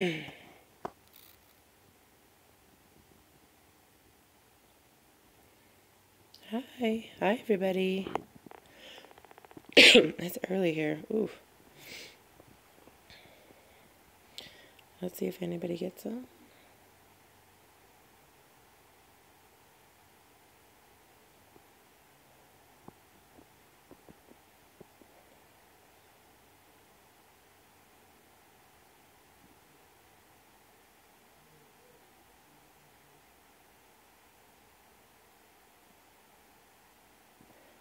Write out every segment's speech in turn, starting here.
Hi everybody. It's early here. Ooh. Let's see if anybody gets on.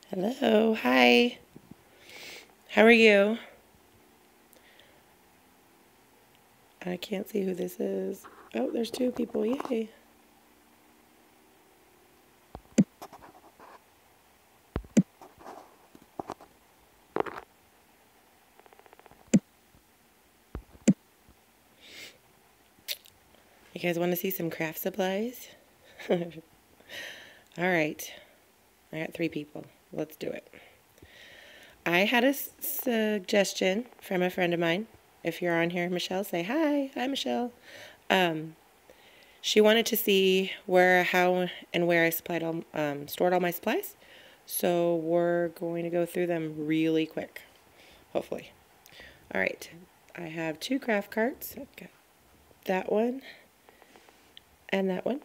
Hello, hi. How are you? I can't see who this is. Oh, there's two people. Yay. You guys want to see some craft supplies? All right. I got 3 people. Let's do it. I had a suggestion from a friend of mine. If you're on here, Michelle, say hi. Hi, Michelle. She wanted to see where, how, and where I stored all my supplies. So we're going to go through them really quick, hopefully. All right, I have 2 craft carts. I've got that one and that one.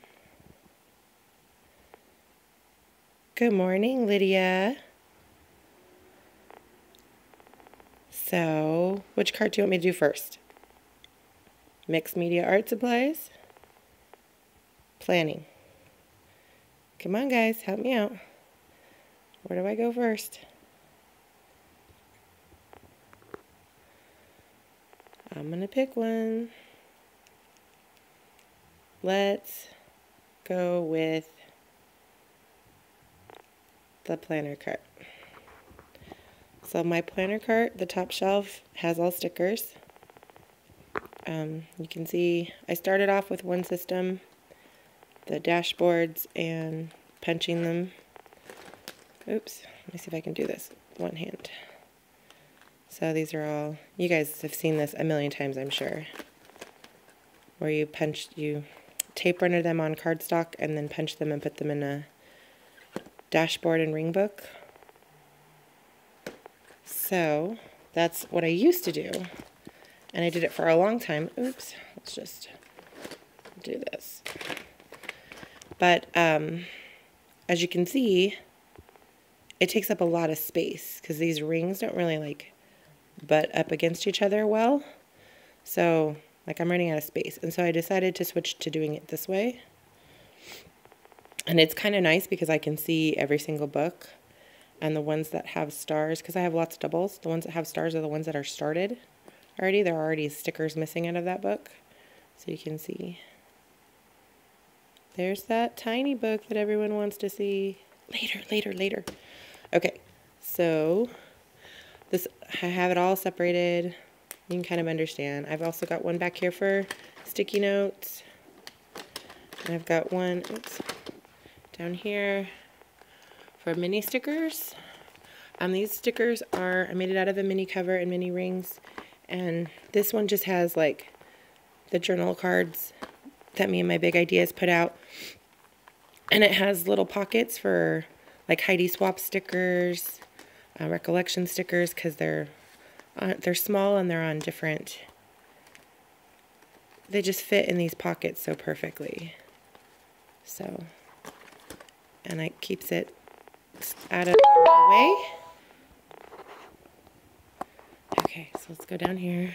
Good morning, Lydia. So, which cart do you want me to do first? Mixed media art supplies? Planning. Come on, guys, help me out. Where do I go first? I'm gonna pick one. Let's go with the planner cart. So my planner cart, the top shelf, has all stickers. You can see I started off with one system, the dashboards, and punching them. Oops, let me see if I can do this one hand. So these are all, you guys have seen this a million times, I'm sure, where you tape runner them on cardstock and then punch them and put them in a dashboard and ring book. So that's what I used to do, and I did it for a long time. Oops, let's just do this. But as you can see, it takes up a lot of space because these rings don't really butt up against each other well. So I'm running out of space, and so I decided to switch to doing it this way. And it's kind of nice because I can see every single book, and the ones that have stars, because I have lots of doubles, the ones that have stars are the ones that are started already. There are already stickers missing out of that book. So you can see. There's that tiny book that everyone wants to see. Later. Okay, so this, I have it all separated. You can kind of understand. I've also got one back here for sticky notes. And I've got one, down here for mini stickers. These stickers are, I made it out of a mini cover and mini rings. And this one just has the journal cards that me and my big ideas put out. And it has little pockets for Heidi swap stickers, recollection stickers, because they're small and they're on different, they just fit in these pockets so perfectly. So, and it keeps it out of the way. Okay, so let's go down here.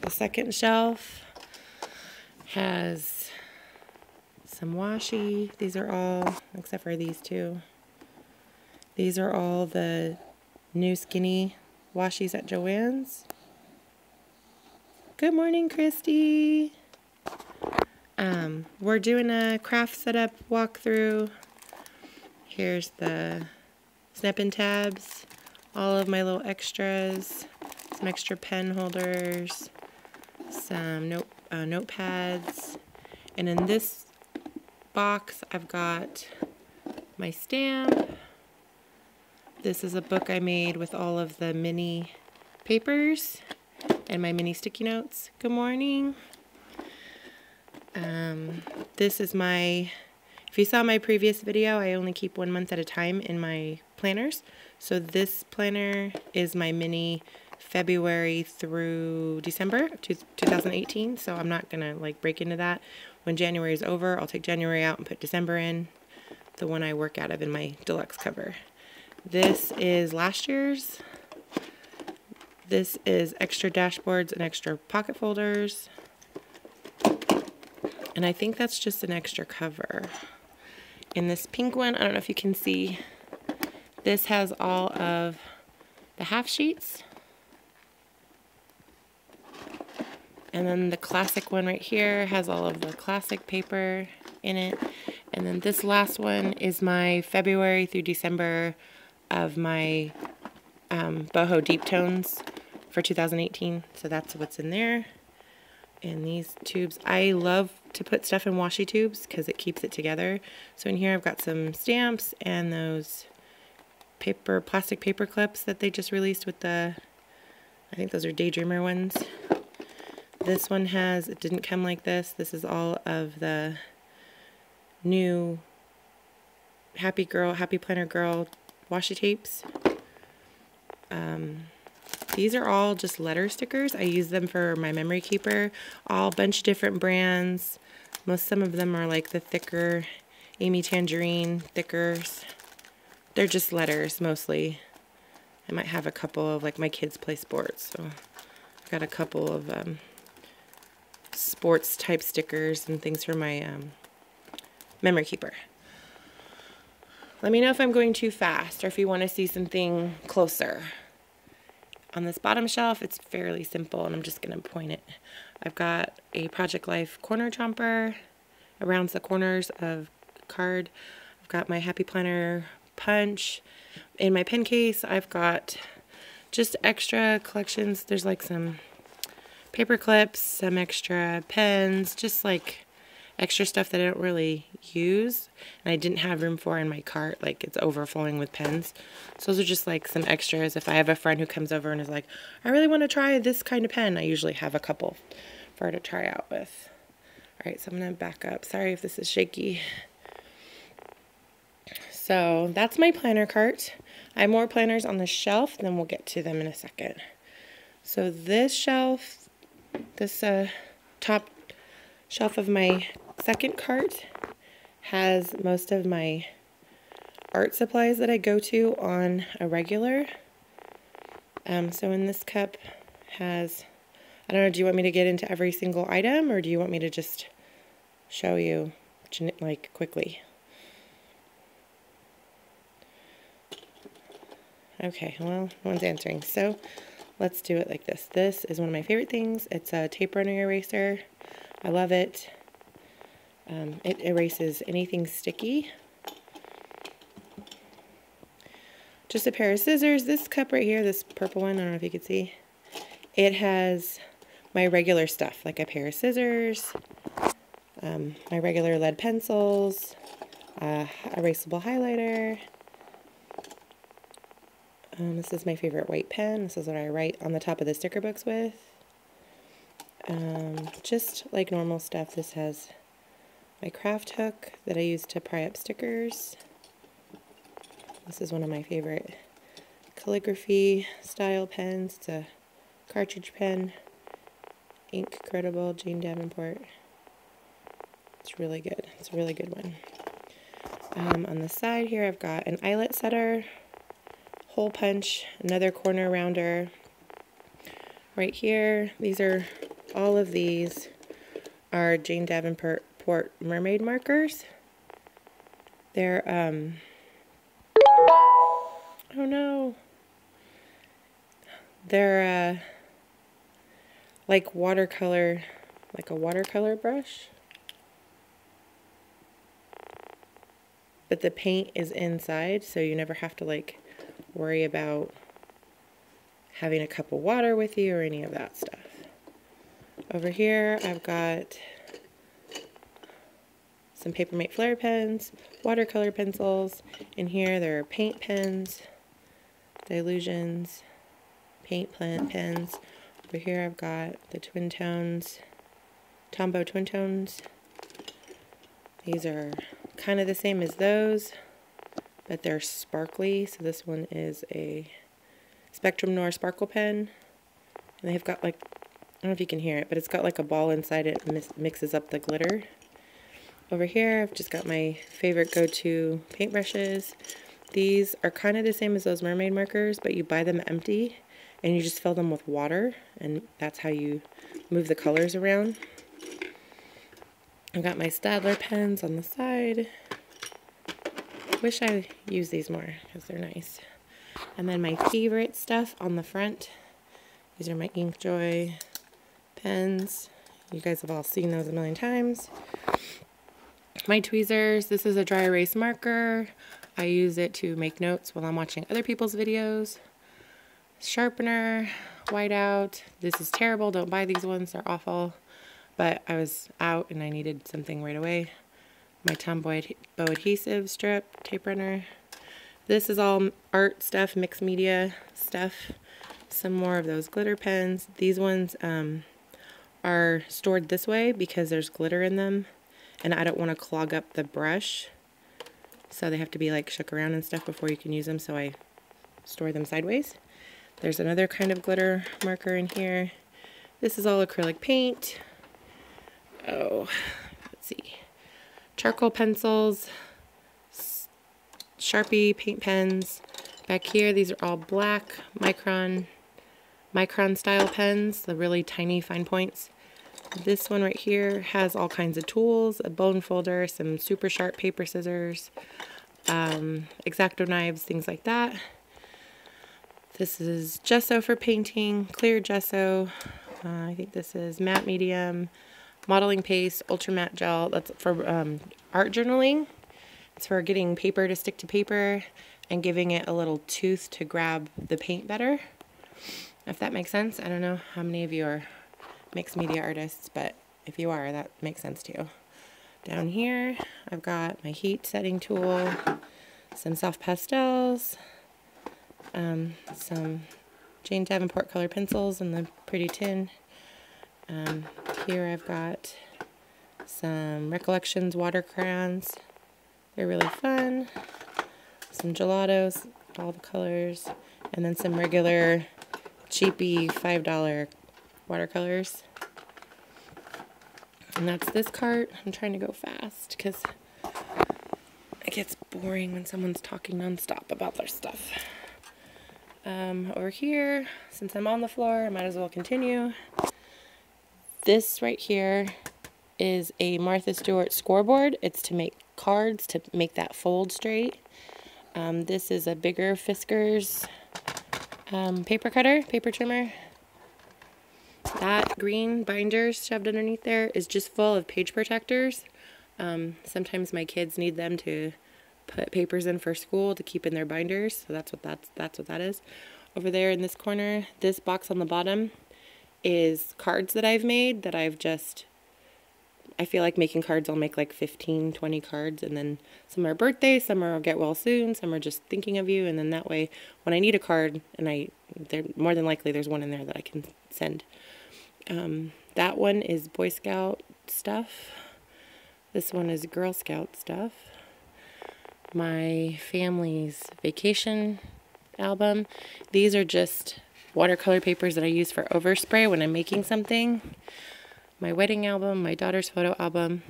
The second shelf has some washi. These are all, except for these 2. These are all the new skinny washis at Joann's. Good morning, Christy. We're doing a craft setup walkthrough. Here's the snap-in tabs, all of my little extras, some extra pen holders, some notepads, and in this box I've got my stamp. This is a book I made with all of the mini papers and my mini sticky notes. Good morning. This is my, if you saw my previous video, I only keep 1 month at a time in my planners. So this planner is my mini February through December 2018. So I'm not gonna like break into that. When January is over, I'll take January out and put December in, the one I work out of in my deluxe cover. This is last year's. This is extra dashboards and extra pocket folders. And I think that's just an extra cover. In this pink one, I don't know if you can see, this has all of the half sheets. And then the classic one right here has all of the classic paper in it. And then this last one is my February through December of my boho deep tones for 2018. So that's what's in there. And these tubes, I love to put stuff in washi tubes because it keeps it together. So in here I've got some stamps and those plastic paper clips that they just released with the, I think those are Daydreamer ones. This one has, it didn't come like this. This is all of the new Happy Planner Girl washi tapes. These are all just letter stickers. I use them for my memory keeper. All bunch of different brands. Some of them are like the thicker Amy Tangerine thickers. They're just letters mostly. I might have a couple of, like, my kids play sports, so I've got a couple of sports type stickers and things for my memory keeper. Let me know if I'm going too fast or if you want to see something closer. On this bottom shelf, it's fairly simple, and I'm just going to point it. I've got a Project Life corner chomper around the corners of card. I've got my Happy Planner punch. In my pen case, I've got just extra collections. There's like some paper clips, some extra pens, just like extra stuff that I don't really use and I didn't have room for in my cart. Like, it's overflowing with pens. So those are just like some extras. If I have a friend who comes over and is like, I really want to try this kind of pen, I usually have a couple for her to try out with. Alright, so I'm going to back up. Sorry if this is shaky. So that's my planner cart. I have more planners on the shelf, and then we'll get to them in a second. So this shelf, this top shelf of my second cart has most of my art supplies that I go to on a regular. So in this cup has, I don't know, do you want me to get into every single item, or do you want me to just show you like quickly? Okay, well, no one's answering, so let's do it like this. This is one of my favorite things. It's a tape running eraser. I love it. It erases anything sticky. Just a pair of scissors. This cup right here, this purple one, I don't know if you can see, it has my regular stuff, like a pair of scissors, my regular lead pencils, erasable highlighter. This is my favorite white pen. This is what I write on the top of the sticker books with. Just like normal stuff. This has my craft hook that I use to pry up stickers. This is one of my favorite calligraphy style pens. It's a cartridge pen. Ink Credible, Jane Davenport. It's really good. It's a really good one. On the side here I've got an eyelet setter, hole punch, another corner rounder. Right here, all of these are Jane Davenport mermaid markers. They're, oh no. They're, like watercolor, like a watercolor brush. But the paint is inside, so you never have to like worry about having a cup of water with you or any of that stuff. Over here I've got some Papermate Flare pens, watercolor pencils. In here there are paint pens, Dilutions, paint pens. Over here I've got the Twin Tones, Tombow Twin Tones These are kind of the same as those, but they're sparkly. So this one is a Spectrum Noir sparkle pen. And they've got like, I don't know if you can hear it, but it's got like a ball inside it and mixes up the glitter. Over here, I've just got my favorite go-to paintbrushes. These are kind of the same as those mermaid markers, but you buy them empty and you just fill them with water, and that's how you move the colors around. I've got my Staedtler pens on the side. Wish I used these more because they're nice. And then my favorite stuff on the front. These are my Inkjoy pens. You guys have all seen those a million times. My tweezers. This is a dry erase marker. I use it to make notes while I'm watching other people's videos. Sharpener, whiteout. This is terrible. Don't buy these ones. They're awful. But I was out and I needed something right away. My Tombow adhesive strip, tape runner. This is all art stuff, mixed media stuff. Some more of those glitter pens. These ones are stored this way because there's glitter in them. And I don't want to clog up the brush. So they have to be like shook around and stuff before you can use them. So I store them sideways. There's another kind of glitter marker in here. This is all acrylic paint. Oh, let's see. Charcoal pencils, Sharpie paint pens. Back here, these are all black micron style pens, the really tiny fine points. This one right here has all kinds of tools, a bone folder, some super sharp paper scissors, X-Acto knives, things like that. This is gesso for painting, clear gesso. I think this is matte medium, modeling paste, ultra matte gel. That's for art journaling. It's for getting paper to stick to paper and giving it a little tooth to grab the paint better. If that makes sense. I don't know how many of you are mixed media artists, but if you are, that makes sense to you. Down here, I've got my heat setting tool, some soft pastels, some Jane Davenport color pencils in the pretty tin. Here I've got some Recollections water crayons. They're really fun. Some gelatos, all the colors, and then some regular cheapy $5 watercolors. And that's this cart. I'm trying to go fast because it gets boring when someone's talking nonstop about their stuff. Over here, since I'm on the floor, I might as well continue. This right here is a Martha Stewart scoreboard. It's to make cards, to make that fold straight. This is a bigger Fiskars paper cutter, paper trimmer. That green binder shoved underneath there is just full of page protectors. Sometimes my kids need them to put papers in for school to keep in their binders, so that's what that is. Over there in this corner, this box on the bottom is cards that I've made that I feel like making cards. I'll make like 15, 20 cards, and then some are birthdays, some are get well soon, some are just thinking of you, and then that way when I need a card, and more than likely there's one in there that I can send. That one is Boy Scout stuff. This one is Girl Scout stuff. My family's vacation album. These are just watercolor papers that I use for overspray when I'm making something. My wedding album, my daughter's photo album.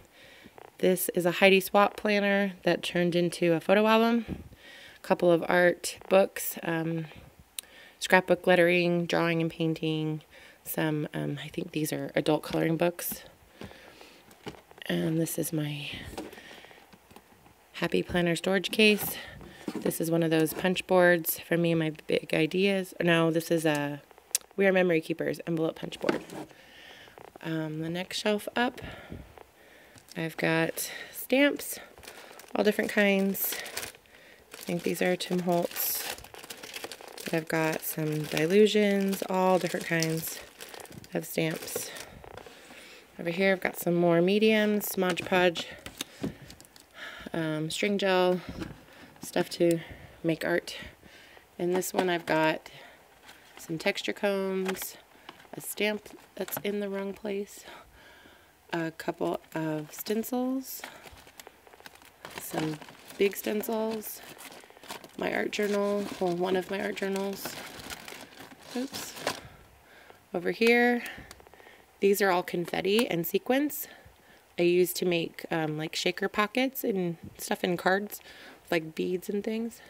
This is a Heidi Swap planner that turned into a photo album. A couple of art books, scrapbook lettering, drawing and painting. Some, I think these are adult coloring books. And this is my Happy Planner storage case. This is one of those punch boards for me and my big ideas. No, this is a We Are Memory Keepers envelope punch board. The next shelf up, I've got stamps, all different kinds. I think these are Tim Holtz. But I've got some Dilutions, all different kinds of stamps. Over here I've got some more mediums, Mod Podge, string gel, stuff to make art. In this one I've got some texture combs, a stamp that's in the wrong place, a couple of stencils, some big stencils, my art journal, well, one of my art journals. Oops. Over here, these are all confetti and sequins I use to make like shaker pockets and stuff in cards, like beads and things.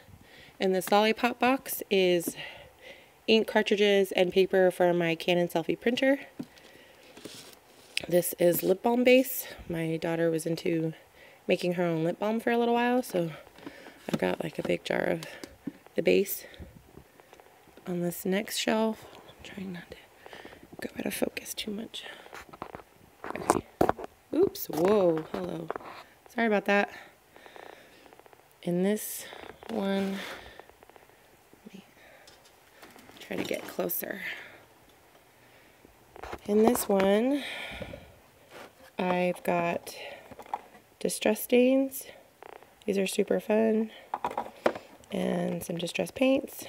And this lollipop box is ink cartridges and paper for my Canon selfie printer. This is lip balm base. My daughter was into making her own lip balm for a little while, so I've got like a big jar of the base. On this next shelf, I'm trying not to go out of focus too much. Okay. Oops, whoa, hello. Sorry about that. In this one, let me try to get closer. In this one, I've got distress stains. These are super fun. And some distress paints.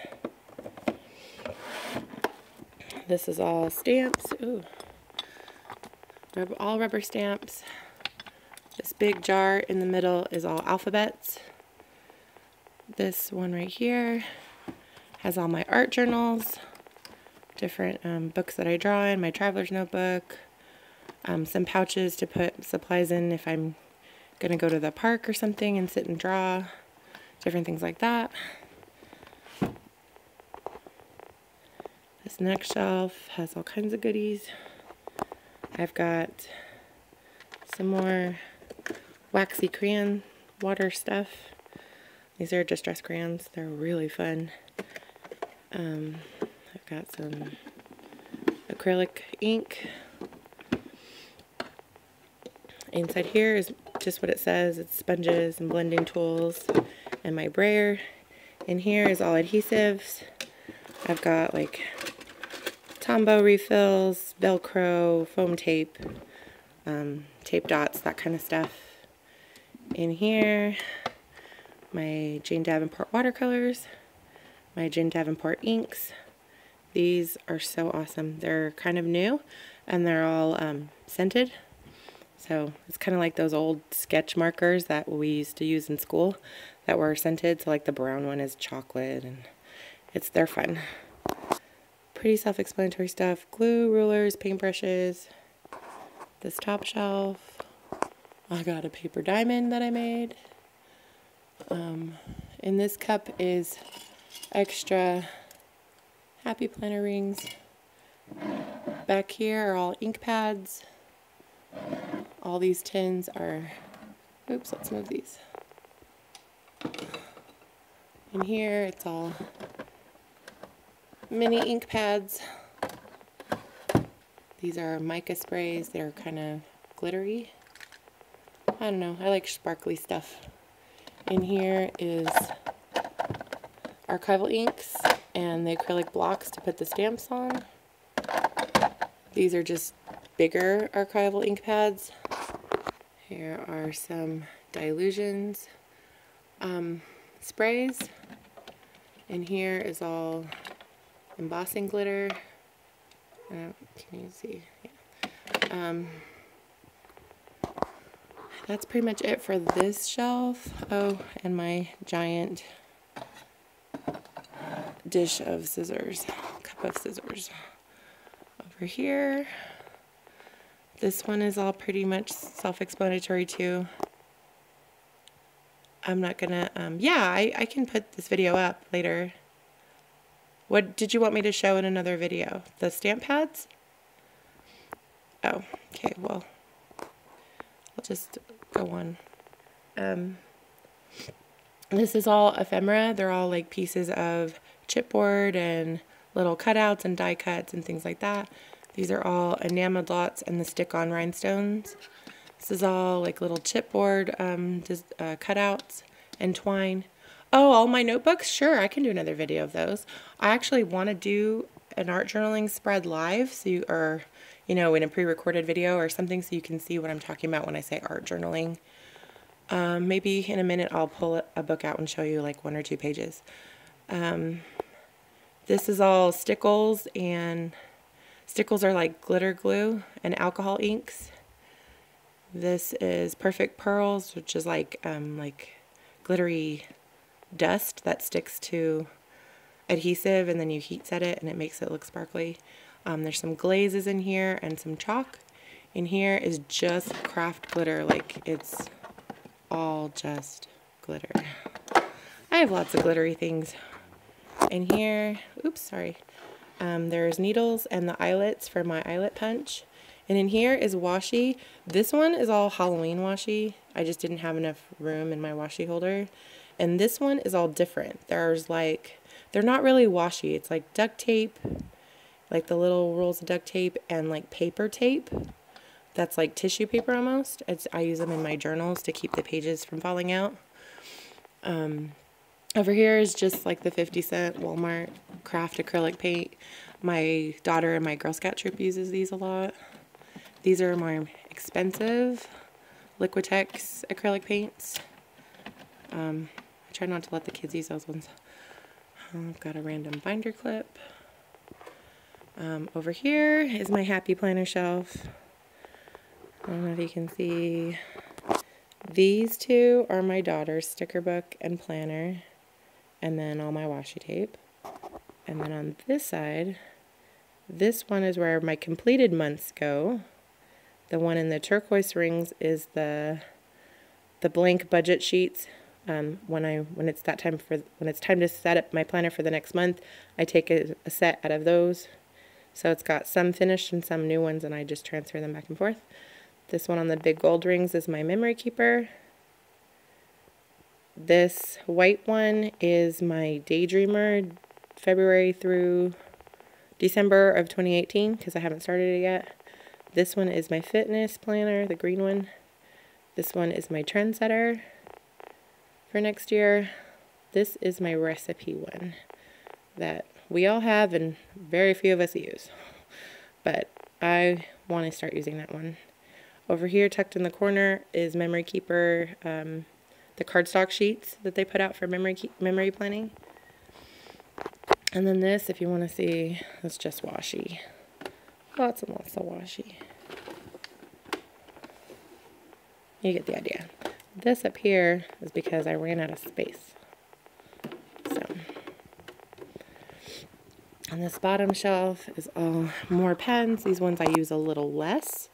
This is all stamps. Ooh. All rubber stamps. This big jar in the middle is all alphabets. This one right here has all my art journals, different books that I draw in, my traveler's notebook, some pouches to put supplies in if I'm going to go to the park or something and sit and draw, different things like that. This next shelf has all kinds of goodies. I've got some more waxy crayon water stuff. These are distress crayons. They're really fun. I've got some acrylic ink. Inside here is just what it says. It's sponges and blending tools and my brayer. In here is all adhesives. I've got like Tombow refills, Velcro, foam tape, tape dots, that kind of stuff. In here, my Jane Davenport watercolors, my Jane Davenport inks. These are so awesome. They're kind of new and they're all scented. So it's kind of like those old sketch markers that we used to use in school that were scented. So like the brown one is chocolate and they're fun. Pretty self-explanatory stuff. Glue, rulers, paintbrushes. This top shelf. I got a paper diamond that I made. In this cup is extra happy planner rings. Back here are all ink pads. All these tins are, oops, let's move these. In here it's all mini ink pads. These are mica sprays. They're kind of glittery. I don't know. I like sparkly stuff. In here is archival inks and the acrylic blocks to put the stamps on. These are just bigger archival ink pads. Here are some dilutions, sprays. In here is all embossing glitter. Can you see? Yeah. That's pretty much it for this shelf. Oh, and my giant dish of scissors, cup of scissors. Over here, this one is all pretty much self-explanatory too. I'm not gonna, yeah, I can put this video up later. What did you want me to show in another video? The stamp pads? Oh, okay, well, I'll just go on. This is all ephemera. They're all like pieces of chipboard and little cutouts and die cuts and things like that. These are all enamel dots and the stick-on rhinestones. This is all like little chipboard cutouts and twine. Oh, all my notebooks? Sure, I can do another video of those. I actually want to do an art journaling spread live, so you, or you know, in a pre-recorded video or something, so you can see what I'm talking about when I say art journaling. Maybe in a minute I'll pull a book out and show you like 1 or 2 pages. This is all stickles, and stickles are like glitter glue and alcohol inks. This is Perfect Pearls, which is like glittery dust that sticks to adhesive, and then you heat set it and it makes it look sparkly. There's some glazes in here and some chalk. In here is just craft glitter, like it's all just glitter. I have lots of glittery things. In here, oops, sorry. There's needles and the eyelets for my eyelet punch. And in here is washi. This one is all Halloween washi. I just didn't have enough room in my washi holder. And this one is all different. There's like, they're not really washi. It's like duct tape, like the little rolls of duct tape, and like paper tape. That's like tissue paper almost. I use them in my journals to keep the pages from falling out. Over here is just like the 50-cent Walmart craft acrylic paint. My daughter in my Girl Scout troop uses these a lot. These are more expensive Liquitex acrylic paints. I try not to let the kids use those ones. I've got a random binder clip. Over here is my Happy Planner shelf. I don't know if you can see. These two are my daughter's sticker book and planner, and then all my washi tape. And then on this side, this one is where my completed months go. The one in the turquoise rings is the blank budget sheets. When it's time to set up my planner for the next month, I take a set out of those. So it's got some finished and some new ones, and I just transfer them back and forth. This one on the big gold rings is my memory keeper. This white one is my Daydreamer, February through December of 2018, because I haven't started it yet. This one is my fitness planner, the green one. This one is my trendsetter for next year. This is my recipe one that we all have and very few of us use. But I want to start using that one. Over here, tucked in the corner, is Memory Keeper, the cardstock sheets that they put out for memory planning. And then this, if you want to see, it's just washi. Lots and lots of washi. You get the idea. This up here is because I ran out of space. So, on this bottom shelf is all more pens. These ones I use a little less.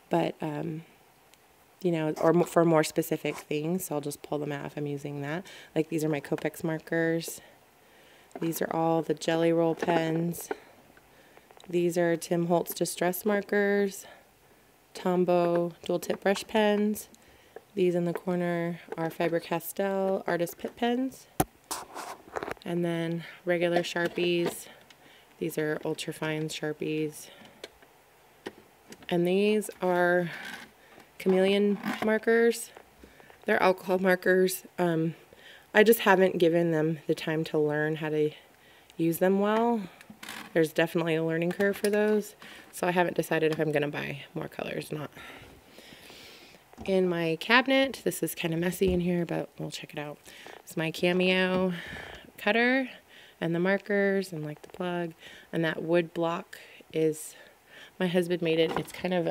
But, you know, or for more specific things, so I'll just pull them out if I'm using that. Like these are my Copics markers. These are all the Jelly Roll pens. These are Tim Holtz Distress markers, Tombow dual tip brush pens. These in the corner are Faber-Castell Artist Pitt pens. And then regular Sharpies. These are ultrafine Sharpies. And these are Chameleon markers. They're alcohol markers. I just haven't given them the time to learn how to use them well. There's definitely a learning curve for those, so I haven't decided if I'm going to buy more colors or not. In my cabinet, this is kind of messy in here, but we'll check it out. It's my Cameo cutter and the markers and like the plug, and that wood block is, my husband made it. It's kind of,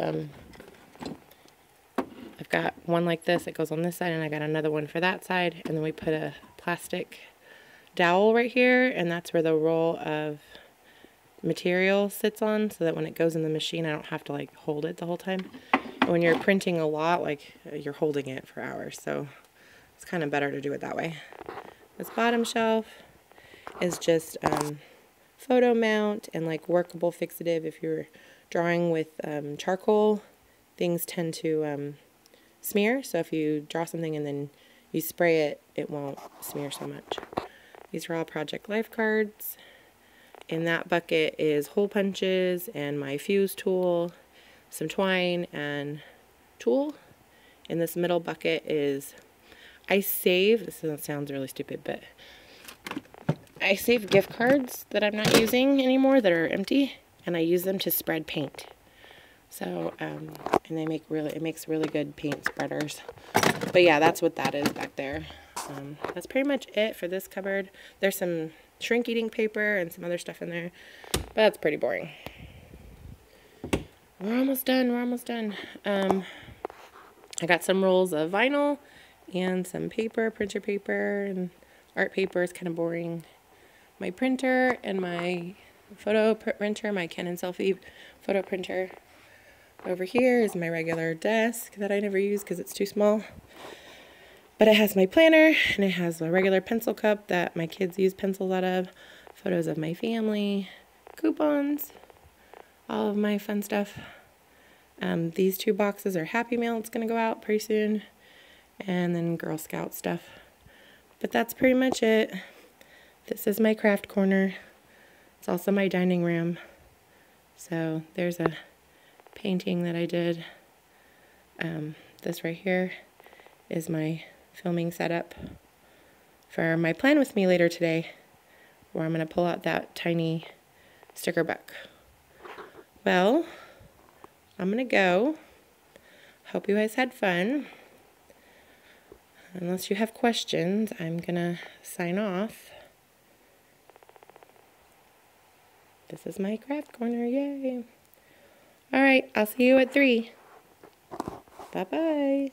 I've got one like this that goes on this side, and I got another one for that side, and then we put a plastic dowel right here, and that's where the roll of material sits on, so that when it goes in the machine I don't have to like hold it the whole time. And when you're printing a lot, like you're holding it for hours, so it's kind of better to do it that way. This bottom shelf is just photo mount and like workable fixative. If you're drawing with charcoal, things tend to smear, so if you draw something and then you spray it, it won't smear so much. These are all Project Life cards. In that bucket is hole punches and my fuse tool, some twine and tulle. In this middle bucket is, this sounds really stupid, but I save gift cards that I'm not using anymore that are empty, and I use them to spread paint. So, and it makes really good paint spreaders. But yeah, that's what that is back there. That's pretty much it for this cupboard. There's some shrink eating paper and some other stuff in there, but that's pretty boring. We're almost done. I got some rolls of vinyl and some paper, printer paper, and art paper is kind of boring. My printer and my photo printer, my Canon selfie photo printer. Over here is my regular desk that I never use because it's too small. But it has my planner, and it has a regular pencil cup that my kids use pencils out of, photos of my family, coupons, all of my fun stuff. These 2 boxes are Happy Mail. It's going to go out pretty soon. And then Girl Scout stuff. But that's pretty much it. This is my craft corner. It's also my dining room. So there's a painting that I did. This right here is my filming setup for my plan with me later today, where I'm going to pull out that tiny sticker book. Well, I'm going to go. Hope you guys had fun. Unless you have questions, I'm going to sign off. This is my craft corner, yay! Alright, I'll see you at 3. Bye-bye.